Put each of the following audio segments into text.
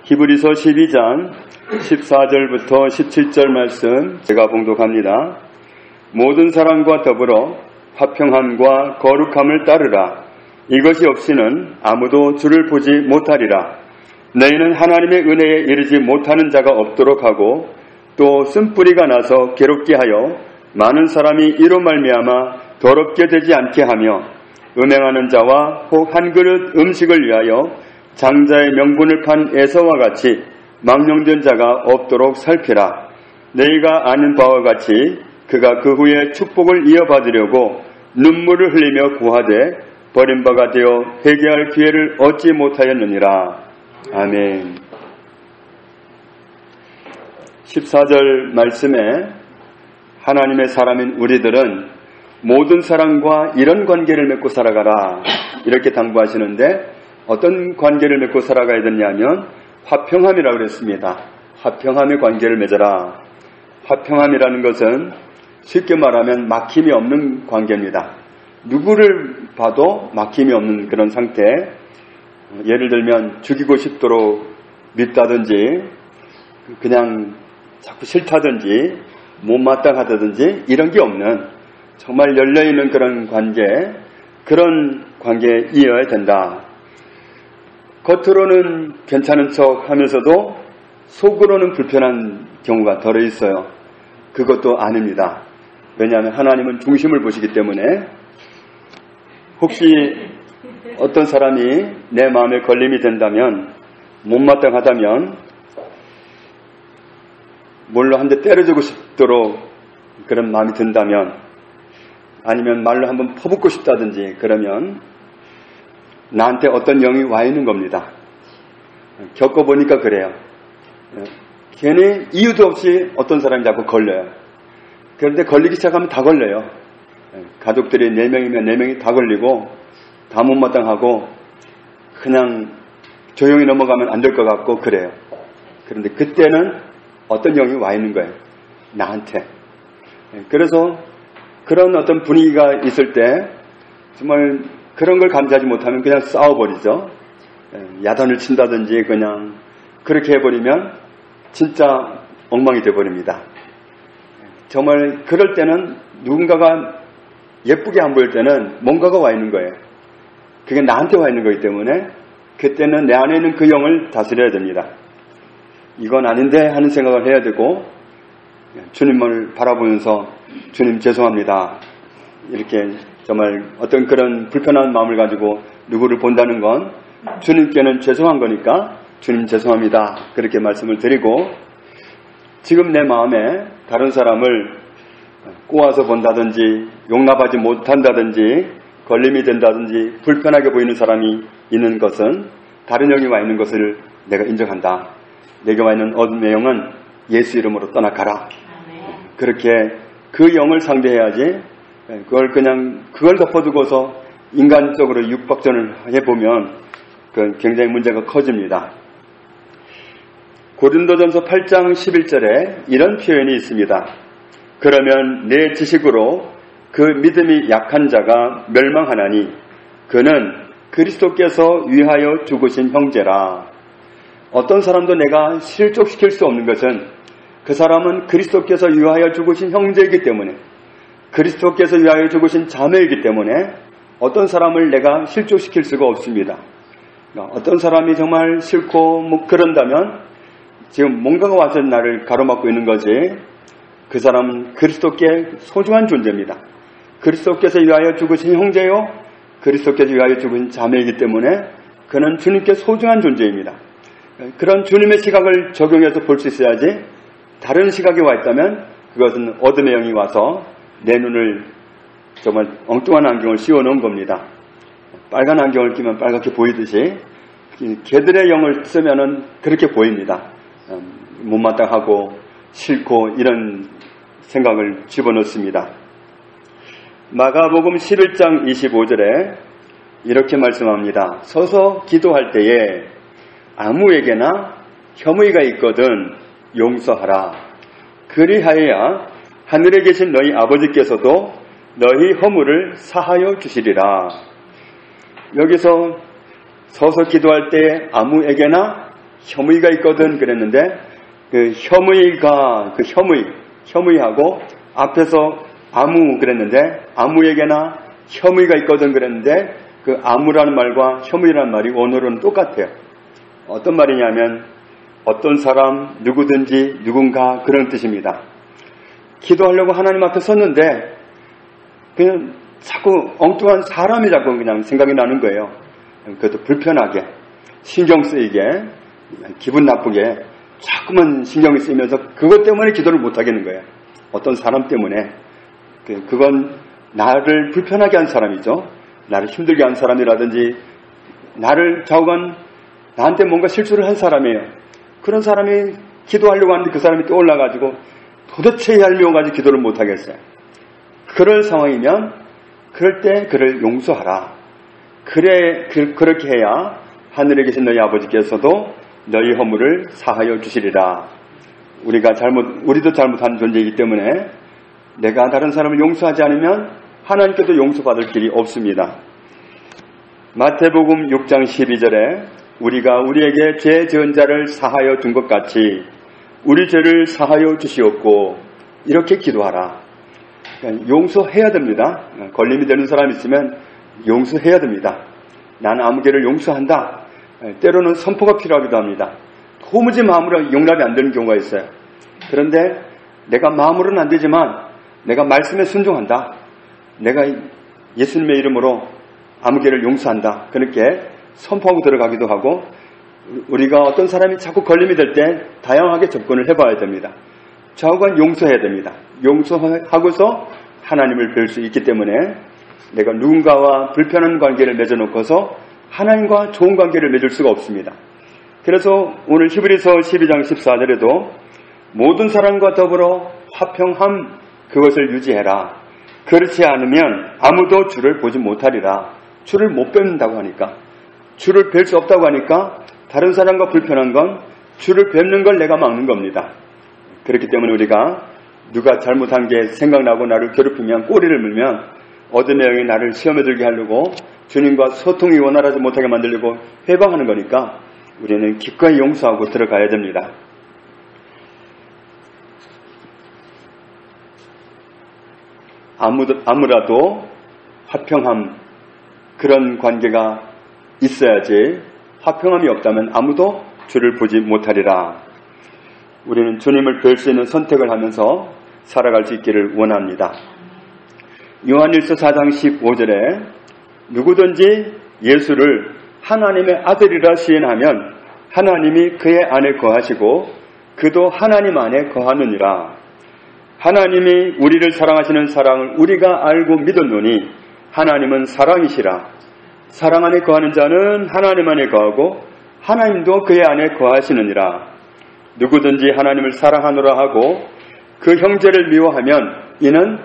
히브리서 12장 14절부터 17절 말씀 제가 봉독합니다. 모든 사람과 더불어 화평함과 거룩함을 따르라. 이것이 없이는 아무도 주를 보지 못하리라. 너희는 하나님의 은혜에 이르지 못하는 자가 없도록 하고 또 쓴뿌리가 나서 괴롭게 하여 많은 사람이 이로 말미암아 더럽게 되지 않게 하며 음행하는 자와 혹 한 그릇 음식을 위하여 장자의 명분을 판 에서와 같이 망령된 자가 없도록 살피라. 너희가 아는 바와 같이 그가 그 후에 축복을 이어받으려고 눈물을 흘리며 구하되 버림바가 되어 회개할 기회를 얻지 못하였느니라. 아멘. 14절 말씀에 하나님의 사람인 우리들은 모든 사람과 이런 관계를 맺고 살아가라 이렇게 당부하시는데 어떤 관계를 맺고 살아가야 되냐면 화평함이라고 그랬습니다. 화평함의 관계를 맺어라. 화평함이라는 것은 쉽게 말하면 막힘이 없는 관계입니다. 누구를 봐도 막힘이 없는 그런 상태. 예를 들면 죽이고 싶도록 밉다든지 그냥 자꾸 싫다든지 못마땅하다든지 이런 게 없는 정말 열려있는 그런 관계에 이어야 된다. 겉으로는 괜찮은 척 하면서도 속으로는 불편한 경우가 덜어 있어요. 그것도 아닙니다. 왜냐하면 하나님은 중심을 보시기 때문에 혹시 어떤 사람이 내 마음에 걸림이 된다면 못마땅하다면 뭘로 한 대 때려주고 싶도록 그런 마음이 든다면 아니면 말로 한번 퍼붓고 싶다든지 그러면 나한테 어떤 영이 와 있는 겁니다. 겪어보니까 그래요. 괜히 이유도 없이 어떤 사람이 자꾸 걸려요. 그런데 걸리기 시작하면 다 걸려요. 가족들이 4명이면 4명이 다 걸리고 다 못마땅하고 그냥 조용히 넘어가면 안 될 것 같고 그래요. 그런데 그때는 어떤 영이 와 있는 거예요. 나한테. 그래서 그런 어떤 분위기가 있을 때 정말 그런 걸 감지하지 못하면 그냥 싸워버리죠. 야단을 친다든지 그냥 그렇게 해버리면 진짜 엉망이 돼버립니다. 정말 그럴 때는 누군가가 예쁘게 안 보일 때는 뭔가가 와 있는 거예요. 그게 나한테 와 있는 거기 때문에 그때는 내 안에 있는 그 영을 다스려야 됩니다. 이건 아닌데 하는 생각을 해야 되고 주님을 바라보면서 주님 죄송합니다. 이렇게 정말 어떤 그런 불편한 마음을 가지고 누구를 본다는 건 주님께는 죄송한 거니까 주님 죄송합니다. 그렇게 말씀을 드리고 지금 내 마음에 다른 사람을 꼬아서 본다든지 용납하지 못한다든지 걸림이 된다든지 불편하게 보이는 사람이 있는 것은 다른 영이 와 있는 것을 내가 인정한다. 내게 와 있는 어둠의 영은 예수 이름으로 떠나가라. 그렇게 그 영을 상대해야지 그걸 덮어두고서 인간적으로 육박전을 해보면 굉장히 문제가 커집니다. 고린도전서 8장 11절에 이런 표현이 있습니다. 그러면 내 지식으로 그 믿음이 약한 자가 멸망하나니 그는 그리스도께서 위하여 죽으신 형제라. 어떤 사람도 내가 실족시킬 수 없는 것은 그 사람은 그리스도께서 위하여 죽으신 형제이기 때문에 그리스도께서 위하여 죽으신 자매이기 때문에 어떤 사람을 내가 실족시킬 수가 없습니다. 어떤 사람이 정말 싫고 그런다면 지금 뭔가가 와서 나를 가로막고 있는 거지 그 사람은 그리스도께 소중한 존재입니다. 그리스도께서 위하여 죽으신 형제요 그리스도께서 위하여 죽으신 자매이기 때문에 그는 주님께 소중한 존재입니다. 그런 주님의 시각을 적용해서 볼 수 있어야지 다른 시각이 와 있다면 그것은 어둠의 영이 와서 내 눈을 정말 엉뚱한 안경을 씌워놓은 겁니다. 빨간 안경을 끼면 빨갛게 보이듯이 개들의 영을 쓰면은 그렇게 보입니다. 못마땅하고 싫고 이런 생각을 집어넣습니다. 마가복음 11장 25절에 이렇게 말씀합니다. 서서 기도할 때에 아무에게나 혐의가 있거든 용서하라. 그리하여야 하늘에 계신 너희 아버지께서도 너희 허물을 사하여 주시리라. 여기서 서서 기도할 때 아무에게나 혐의가 있거든 그랬는데 그 혐의하고 앞에서 아무 그랬는데 아무에게나 혐의가 있거든 그랬는데 그 아무라는 말과 혐의라는 말이 원어로는 똑같아요. 어떤 말이냐면 어떤 사람, 누구든지, 누군가 그런 뜻입니다. 기도하려고 하나님 앞에 섰는데 그냥 자꾸 엉뚱한 사람이 자꾸 그냥 생각이 나는 거예요. 그것도 불편하게, 신경 쓰이게, 기분 나쁘게 자꾸만 신경이 쓰이면서 그것 때문에 기도를 못 하겠는 거예요. 어떤 사람 때문에. 그건 나를 불편하게 한 사람이죠. 나를 힘들게 한 사람이라든지 나를 좌우간 나한테 뭔가 실수를 한 사람이에요. 그런 사람이 기도하려고 하는데 그 사람이 떠올라가지고 도대체 얄미워가지고 기도를 못 하겠어요. 그럴 상황이면 그럴 때 그를 용서하라. 그렇게 해야 하늘에 계신 너희 아버지께서도 너희 허물을 사하여 주시리라. 우리도 잘못한 존재이기 때문에 내가 다른 사람을 용서하지 않으면 하나님께도 용서받을 길이 없습니다. 마태복음 6장 12절에 우리가 우리에게 죄 지은 자를 사하여 준 것 같이 우리 죄를 사하여 주시옵고 이렇게 기도하라. 그러니까 용서해야 됩니다. 걸림이 되는 사람이 있으면 용서해야 됩니다. 나는 아무개를 용서한다. 때로는 선포가 필요하기도 합니다. 도무지 마음으로 용납이 안 되는 경우가 있어요. 그런데 내가 마음으로는 안 되지만 내가 말씀에 순종한다. 내가 예수님의 이름으로 아무개를 용서한다. 그렇게 선포하고 들어가기도 하고 우리가 어떤 사람이 자꾸 걸림이 될 때 다양하게 접근을 해봐야 됩니다. 좌우간 용서해야 됩니다. 용서하고서 하나님을 뵐 수 있기 때문에 내가 누군가와 불편한 관계를 맺어놓고서 하나님과 좋은 관계를 맺을 수가 없습니다. 그래서 오늘 히브리서 12장 14절에도 모든 사람과 더불어 화평함 그것을 유지해라. 그렇지 않으면 아무도 주를 보지 못하리라. 주를 못 뵙는다고 하니까 주를 뵐 수 없다고 하니까 다른 사람과 불편한 건 주를 뵙는 걸 내가 막는 겁니다. 그렇기 때문에 우리가 누가 잘못한 게 생각나고 나를 괴롭히면 꼬리를 물면 어둠의 영이 나를 시험에 들게 하려고 주님과 소통이 원활하지 못하게 만들려고 회방하는 거니까 우리는 기꺼이 용서하고 들어가야 됩니다. 아무라도 화평함 그런 관계가 있어야지 화평함이 없다면 아무도 주를 보지 못하리라. 우리는 주님을 뵐 수 있는 선택을 하면서 살아갈 수 있기를 원합니다. 요한일서 4장 15절에 누구든지 예수를 하나님의 아들이라 시인하면 하나님이 그의 안에 거하시고 그도 하나님 안에 거하느니라. 하나님이 우리를 사랑하시는 사랑을 우리가 알고 믿었노니 하나님은 사랑이시라. 사랑 안에 거하는 자는 하나님 안에 거하고 하나님도 그의 안에 거하시느니라. 누구든지 하나님을 사랑하노라 하고 그 형제를 미워하면 이는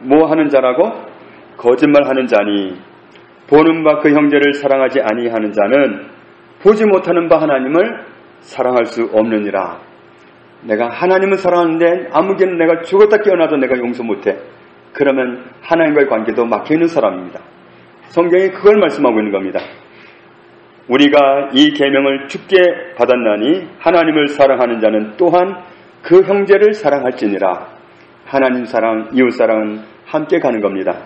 뭐 하는 자라고? 거짓말하는 자니 보는 바 그 형제를 사랑하지 아니하는 자는 보지 못하는 바 하나님을 사랑할 수 없느니라. 내가 하나님을 사랑하는데 아무개는 내가 죽었다 깨어나도 내가 용서 못해. 그러면 하나님과의 관계도 막혀있는 사람입니다. 성경이 그걸 말씀하고 있는 겁니다. 우리가 이 계명을 주께 받았나니 하나님을 사랑하는 자는 또한 그 형제를 사랑할지니라. 하나님 사랑, 이웃 사랑은 함께 가는 겁니다.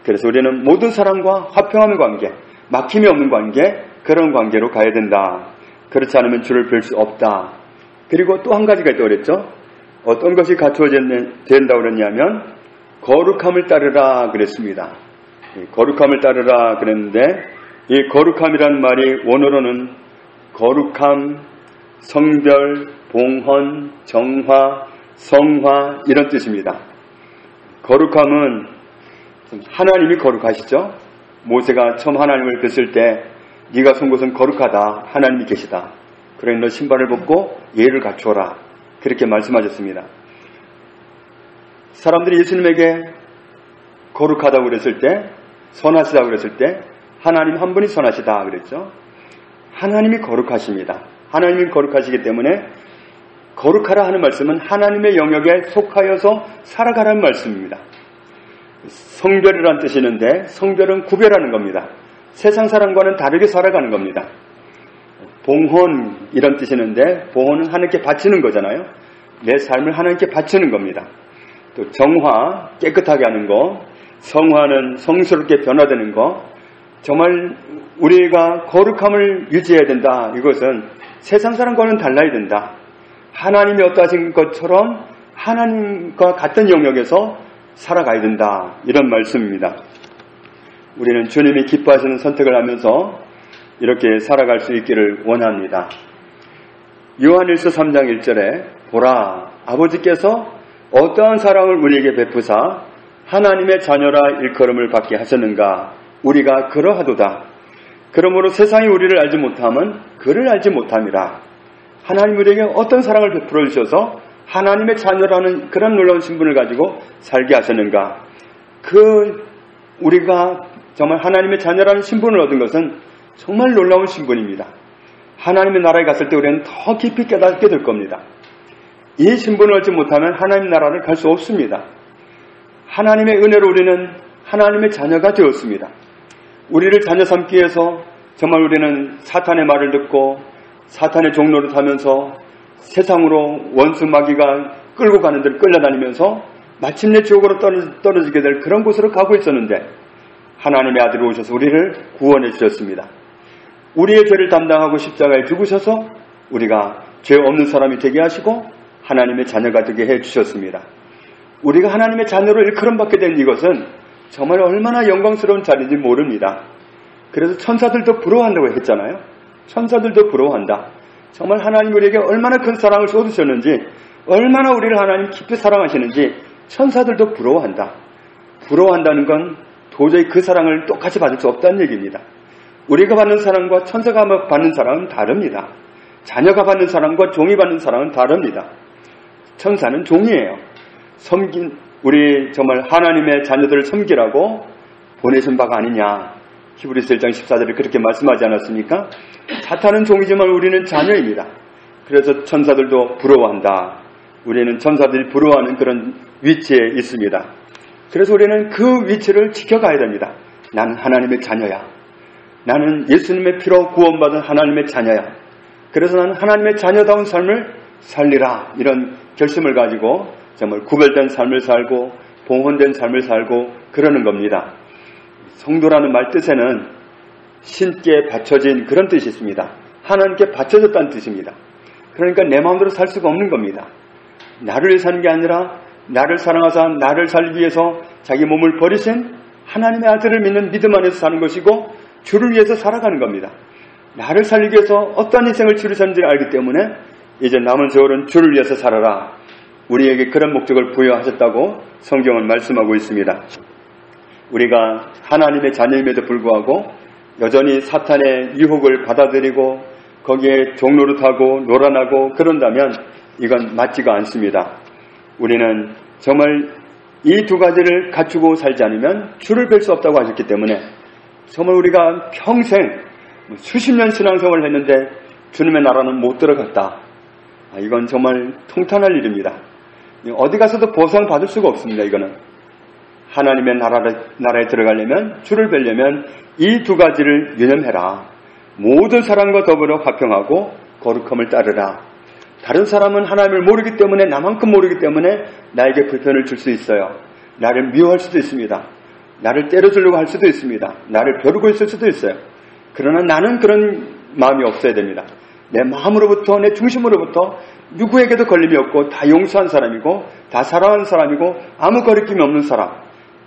그래서 우리는 모든 사람과 화평함의 관계, 막힘이 없는 관계, 그런 관계로 가야 된다. 그렇지 않으면 주를 뵐 수 없다. 그리고 또 한 가지가 있다고 그랬죠. 어떤 것이 갖추어져야 된다고 그랬냐면 거룩함을 따르라 그랬습니다. 거룩함을 따르라 그랬는데 이 거룩함이라는 말이 원어로는 거룩함, 성별, 봉헌, 정화, 성화 이런 뜻입니다. 거룩함은 하나님이 거룩하시죠. 모세가 처음 하나님을 뵀을 때 네가 선 곳은 거룩하다. 하나님이 계시다. 그러니 너 신발을 벗고 예를 갖추어라. 그렇게 말씀하셨습니다. 사람들이 예수님에게 거룩하다고 그랬을 때, 선하시다고 그랬을 때 하나님 한 분이 선하시다 그랬죠. 하나님이 거룩하십니다. 하나님이 거룩하시기 때문에 거룩하라 하는 말씀은 하나님의 영역에 속하여서 살아가라는 말씀입니다. 성별이라는 뜻이 있는데 성별은 구별하는 겁니다. 세상 사람과는 다르게 살아가는 겁니다. 봉헌 이런 뜻이 있는데 봉헌은 하나님께 바치는 거잖아요. 내 삶을 하나님께 바치는 겁니다. 또 정화, 깨끗하게 하는 거, 성화는 성스럽게 변화되는 거, 정말 우리가 거룩함을 유지해야 된다. 이것은 세상 사람과는 달라야 된다. 하나님이 어떠하신 것처럼 하나님과 같은 영역에서 살아가야 된다. 이런 말씀입니다. 우리는 주님이 기뻐하시는 선택을 하면서 이렇게 살아갈 수 있기를 원합니다. 요한일서 3장 1절에 보라, 아버지께서 어떠한 사랑을 우리에게 베푸사 하나님의 자녀라 일컬음을 받게 하셨는가. 우리가 그러하도다. 그러므로 세상이 우리를 알지 못함은 그를 알지 못함이라. 하나님 우리에게 어떤 사랑을 베풀어 주셔서 하나님의 자녀라는 그런 놀라운 신분을 가지고 살게 하셨는가. 우리가 정말 하나님의 자녀라는 신분을 얻은 것은 정말 놀라운 신분입니다. 하나님의 나라에 갔을 때 우리는 더 깊이 깨닫게 될 겁니다. 이 신분을 얻지 못하면 하나님 나라를 갈 수 없습니다. 하나님의 은혜로 우리는 하나님의 자녀가 되었습니다. 우리를 자녀 삼기 위해서 정말 우리는 사탄의 말을 듣고 사탄의 종로를 타면서 세상으로 원수 마귀가 끌고 가는 데를 끌려다니면서 마침내 지옥으로 떨어지게 될 그런 곳으로 가고 있었는데 하나님의 아들이 오셔서 우리를 구원해 주셨습니다. 우리의 죄를 담당하고 십자가에 죽으셔서 우리가 죄 없는 사람이 되게 하시고 하나님의 자녀가 되게 해 주셨습니다. 우리가 하나님의 자녀로 일컬음받게 된 이것은 정말 얼마나 영광스러운 자리인지 모릅니다. 그래서 천사들도 부러워한다고 했잖아요. 천사들도 부러워한다. 정말 하나님 우리에게 얼마나 큰 사랑을 쏟으셨는지, 얼마나 우리를 하나님 깊이 사랑하시는지 천사들도 부러워한다. 부러워한다는 건 도저히 그 사랑을 똑같이 받을 수 없다는 얘기입니다. 우리가 받는 사랑과 천사가 받는 사랑은 다릅니다. 자녀가 받는 사랑과 종이 받는 사랑은 다릅니다. 천사는 종이에요. 우리 정말 하나님의 자녀들을 섬기라고 보내신 바가 아니냐. 히브리서 1장 14절에 그렇게 말씀하지 않았습니까? 사탄은 종이지만 우리는 자녀입니다. 그래서 천사들도 부러워한다. 우리는 천사들이 부러워하는 그런 위치에 있습니다. 그래서 우리는 그 위치를 지켜가야 됩니다. 나는 하나님의 자녀야. 나는 예수님의 피로 구원받은 하나님의 자녀야. 그래서 나는 하나님의 자녀다운 삶을 살리라. 이런 결심을 가지고 정말 구별된 삶을 살고 봉헌된 삶을 살고 그러는 겁니다. 성도라는 말 뜻에는 신께 바쳐진 그런 뜻이 있습니다. 하나님께 바쳐졌다는 뜻입니다. 그러니까 내 마음대로 살 수가 없는 겁니다. 나를 위해 사는 게 아니라 나를 사랑하사 나를 살기 위해서 자기 몸을 버리신 하나님의 아들을 믿는 믿음 안에서 사는 것이고 주를 위해서 살아가는 겁니다. 나를 살리기 위해서 어떤 인생을 치르셨는지를 알기 때문에 이제 남은 세월은 주를 위해서 살아라. 우리에게 그런 목적을 부여하셨다고 성경은 말씀하고 있습니다. 우리가 하나님의 자녀임에도 불구하고 여전히 사탄의 유혹을 받아들이고 거기에 종노릇하고 놀아나고 그런다면 이건 맞지가 않습니다. 우리는 정말 이 두 가지를 갖추고 살지 않으면 주를 뵐 수 없다고 하셨기 때문에 정말 우리가 평생 수십 년 신앙생활을 했는데 주님의 나라는 못 들어갔다. 이건 정말 통탄할 일입니다. 어디 가서도 보상 받을 수가 없습니다. 이거는 하나님의 나라에 들어가려면 주를 뵈려면 이 두 가지를 유념해라. 모든 사람과 더불어 화평하고 거룩함을 따르라. 다른 사람은 하나님을 모르기 때문에 나만큼 모르기 때문에 나에게 불편을 줄 수 있어요. 나를 미워할 수도 있습니다. 나를 때려주려고 할 수도 있습니다. 나를 벼르고 있을 수도 있어요. 그러나 나는 그런 마음이 없어야 됩니다. 내 마음으로부터 내 중심으로부터 누구에게도 걸림이 없고 다 용서한 사람이고 다 사랑하는 사람이고 아무 거리낌이 없는 사람,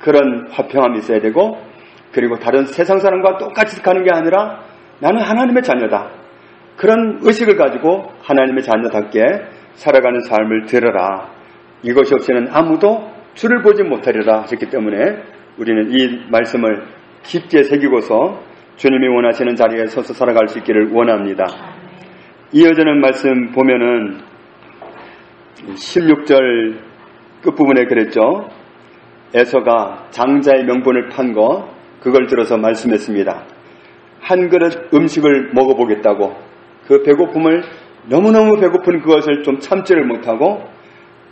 그런 화평함이 있어야 되고, 그리고 다른 세상 사람과 똑같이 가는 게 아니라 나는 하나님의 자녀다. 그런 의식을 가지고 하나님의 자녀답게 살아가는 삶을 들어라. 이것이 없이는 아무도 주를 보지 못하리라 하셨기 때문에 우리는 이 말씀을 깊게 새기고서 주님이 원하시는 자리에 서서 살아갈 수 있기를 원합니다. 이어지는 말씀 보면은 16절 끝부분에 그랬죠. 에서가 장자의 명분을 판 거, 그걸 들어서 말씀했습니다. 한 그릇 음식을 먹어보겠다고 그 배고픔을, 너무너무 배고픈 그것을 좀 참지를 못하고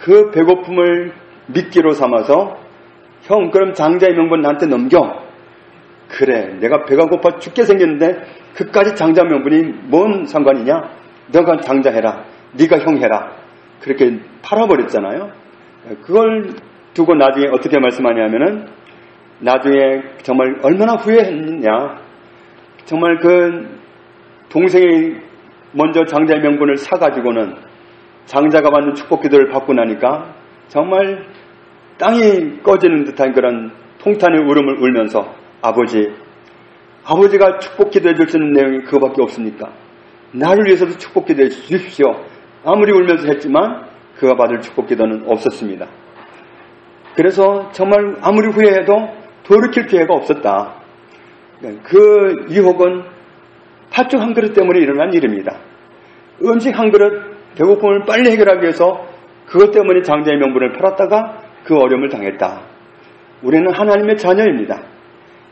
그 배고픔을 미끼로 삼아서 형 그럼 장자의 명분 나한테 넘겨. 그래, 내가 배가 고파 죽게 생겼는데 그까지 장자 명분이 뭔 상관이냐? 너가 장자해라. 네가 형해라. 그렇게 팔아버렸잖아요. 그걸 두고 나중에 어떻게 말씀하냐면은 나중에 정말 얼마나 후회했느냐. 정말 그 동생이 먼저 장자의 명분을 사가지고는 장자가 받는 축복기도를 받고 나니까 정말 땅이 꺼지는 듯한 그런 통탄의 울음을 울면서 아버지가 축복기도 해줄 수 있는 내용이 그거밖에 없습니까? 나를 위해서도 축복기도 해주십시오. 아무리 울면서 했지만 그가 받을 축복기도는 없었습니다. 그래서 정말 아무리 후회해도 돌이킬 기회가 없었다. 그 유혹은 팥죽 한 그릇 때문에 일어난 일입니다. 음식 한 그릇 배고픔을 빨리 해결하기 위해서 그것 때문에 장자의 명분을 팔았다가 그 어려움을 당했다. 우리는 하나님의 자녀입니다.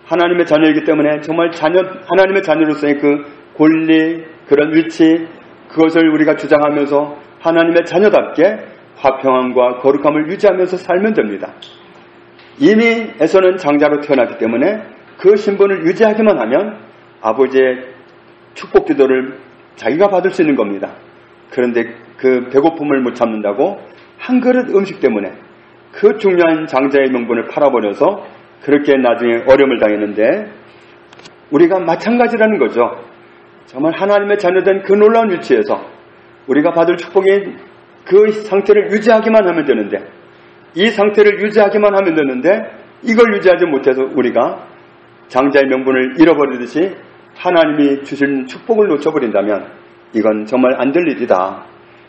하나님의 자녀이기 때문에 정말 하나님의 자녀로서의 그 권리, 그런 위치, 그것을 우리가 주장하면서 하나님의 자녀답게 화평함과 거룩함을 유지하면서 살면 됩니다. 이미 에서는 장자로 태어났기 때문에 그 신분을 유지하기만 하면 아버지의 축복 기도를 자기가 받을 수 있는 겁니다. 그런데 그 배고픔을 못 참는다고 한 그릇 음식 때문에 그 중요한 장자의 명분을 팔아버려서 그렇게 나중에 어려움을 당했는데 우리가 마찬가지라는 거죠. 정말 하나님의 자녀된 그 놀라운 위치에서 우리가 받을 축복이 그 상태를 유지하기만 하면 되는데 이 상태를 유지하기만 하면 되는데 이걸 유지하지 못해서 우리가 장자의 명분을 잃어버리듯이 하나님이 주신 축복을 놓쳐버린다면 이건 정말 안 될 일이다.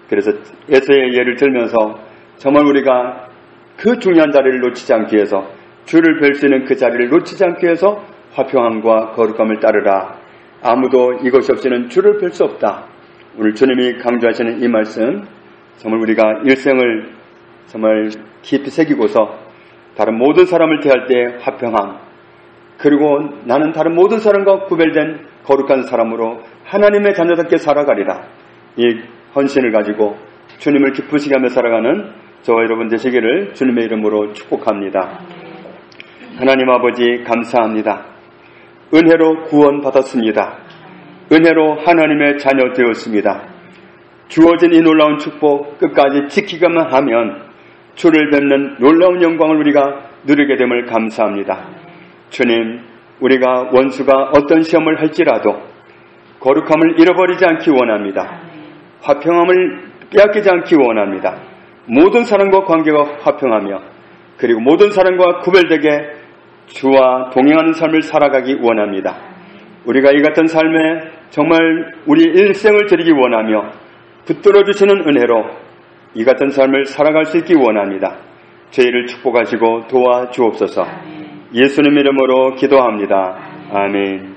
그래서 에서의 예를 들면서 정말 우리가 그 중요한 자리를 놓치지 않기 위해서 주를 뵐 수 있는 그 자리를 놓치지 않기 위해서 화평함과 거룩함을 따르라. 아무도 이것이 없이는 주를 뵐 수 없다. 오늘 주님이 강조하시는 이 말씀 정말 우리가 일생을 정말 깊이 새기고서 다른 모든 사람을 대할 때 화평함 그리고 나는 다른 모든 사람과 구별된 거룩한 사람으로 하나님의 자녀답게 살아가리라. 이 헌신을 가지고 주님을 기쁘시게 하며 살아가는 저와 여러분 되시기를 주님의 이름으로 축복합니다. 하나님 아버지 감사합니다. 은혜로 구원받았습니다. 은혜로 하나님의 자녀 되었습니다. 주어진 이 놀라운 축복 끝까지 지키기만 하면 주를 뵙는 놀라운 영광을 우리가 누리게 됨을 감사합니다. 주님, 우리가 원수가 어떤 시험을 할지라도 거룩함을 잃어버리지 않기 원합니다. 화평함을 빼앗기지 않기 원합니다. 모든 사람과 관계가 화평하며 그리고 모든 사람과 구별되게 주와 동행하는 삶을 살아가기 원합니다. 우리가 이 같은 삶에 정말 우리 일생을 드리기 원하며 붙들어 주시는 은혜로 이 같은 삶을 살아갈 수 있기 원합니다. 저희를 축복하시고 도와주옵소서. 예수님 이름으로 기도합니다. 아멘.